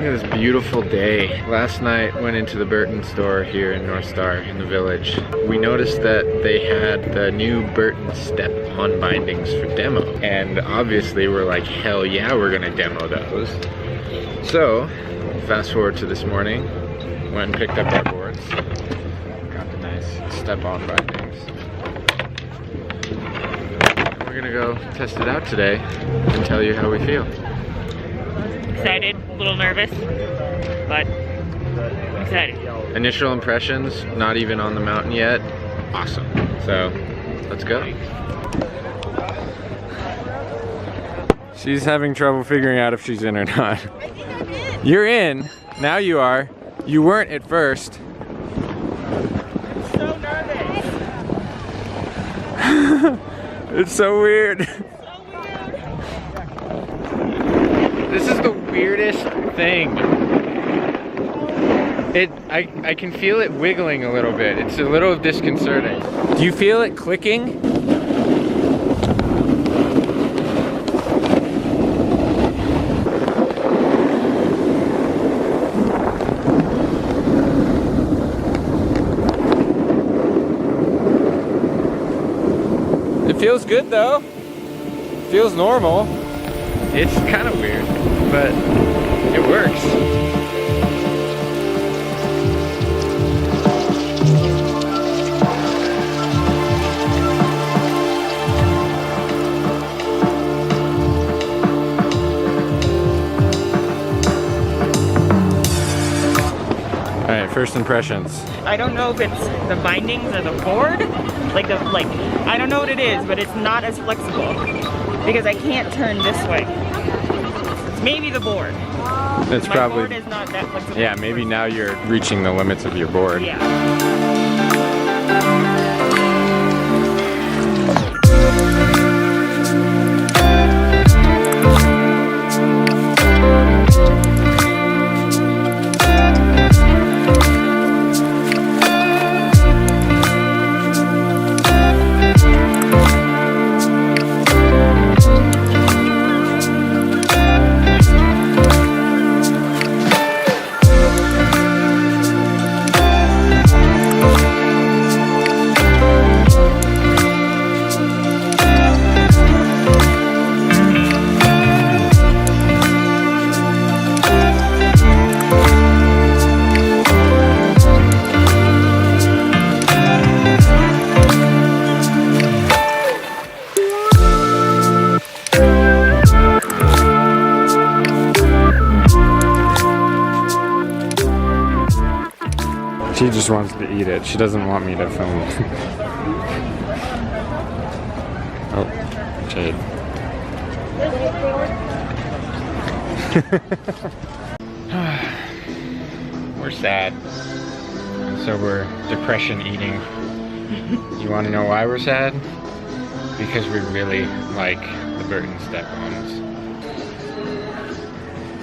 Look at this beautiful day. Last night went into the Burton store here in Northstar in the village. We noticed that they had the new Burton Step On bindings for demo. And obviously we're like, hell yeah, we're gonna demo those. So, fast forward to this morning, went and picked up our boards. Got the nice Step On bindings. And we're gonna go test it out today and tell you how we feel. Excited, a little nervous, but excited. Initial impressions, not even on the mountain yet. Awesome. So, let's go. She's having trouble figuring out if she's in or not. I think I'm in. You're in. Now you are. You weren't at first. I'm so nervous. It's so weird. This is the weirdest thing. I can feel it wiggling a little bit. It's a little disconcerting. Do you feel it clicking? It feels good though. Feels normal. It's kind of weird, but it works. All right, first impressions. I don't know if it's the bindings or the board. I don't know what it is, but it's not as flexible because I can't turn this way. It's maybe the board. It's My probably. board is not that flexible. Yeah, maybe now you're reaching the limits of your board. Yeah. She just wants to eat it. She doesn't want me to film. Oh, Jade. We're sad. So we're depression eating. You want to know why we're sad? Because we really like the Burton Step Ons.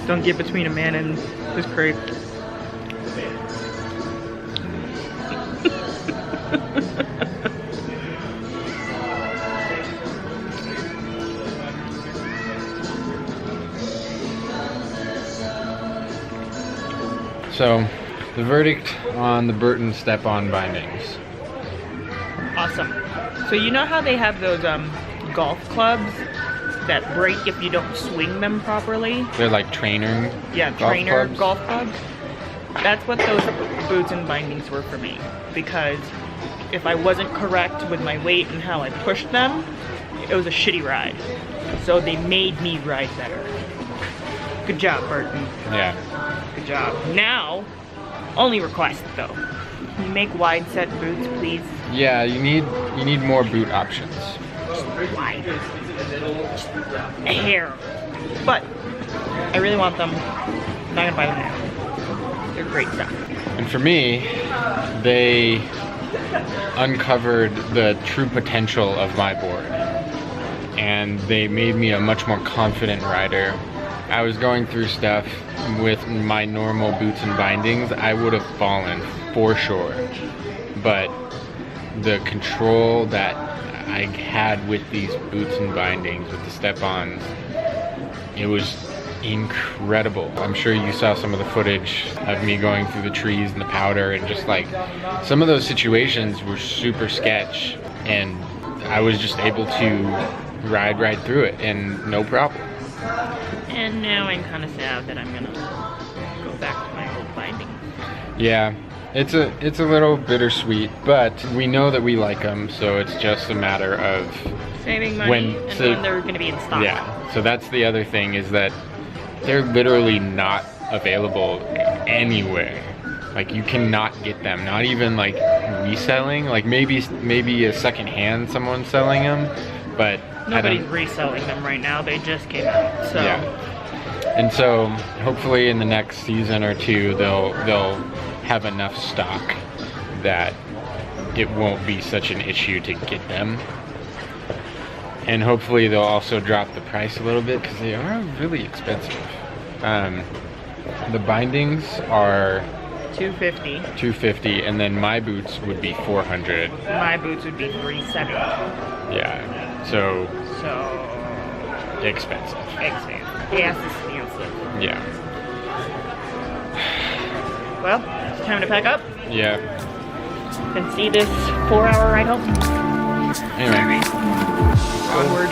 Don't get between a man and his crepe. So, the verdict on the Burton Step On bindings. Awesome. So you know how they have those golf clubs that break if you don't swing them properly? They're like trainer golf clubs. That's what those boots and bindings were for me. Because if I wasn't correct with my weight and how I pushed them, it was a shitty ride. So they made me ride better. Good job, Burton. Yeah. Good job. Now, only request though. Can you make wide set boots, please? Yeah, you need more boot options. Wide. A hair. But I really want them. I'm not gonna buy them now. They're great stuff. And for me, they uncovered the true potential of my board. And they made me a much more confident rider. I was going through stuff with my normal boots and bindings, I would have fallen for sure. But the control that I had with these boots and bindings, with the step-ons, it was incredible. I'm sure you saw some of the footage of me going through the trees and the powder, and just like some of those situations were super sketch, and I was just able to ride right through it and no problem. And now I'm kind of sad that I'm gonna go back to my old binding. Yeah, it's a little bittersweet, but we know that we like them, so it's just a matter of saving money and when they're gonna be in stock. Yeah, so that's the other thing, is that they're literally not available anywhere. Like, you cannot get them, not even like reselling. Like maybe a second hand someone's selling them, but nobody's reselling them right now. They just came out. So yeah. And so hopefully in the next season or two they'll have enough stock that it won't be such an issue to get them. And hopefully they'll also drop the price a little bit, because they are really expensive. The bindings are $250, and then my boots would be $400. My boots would be $370. Yeah, so expensive. Yes, expensive. Yeah. Well, it's time to pack up. Yeah. And see this 4-hour ride home. Anyway. Onward.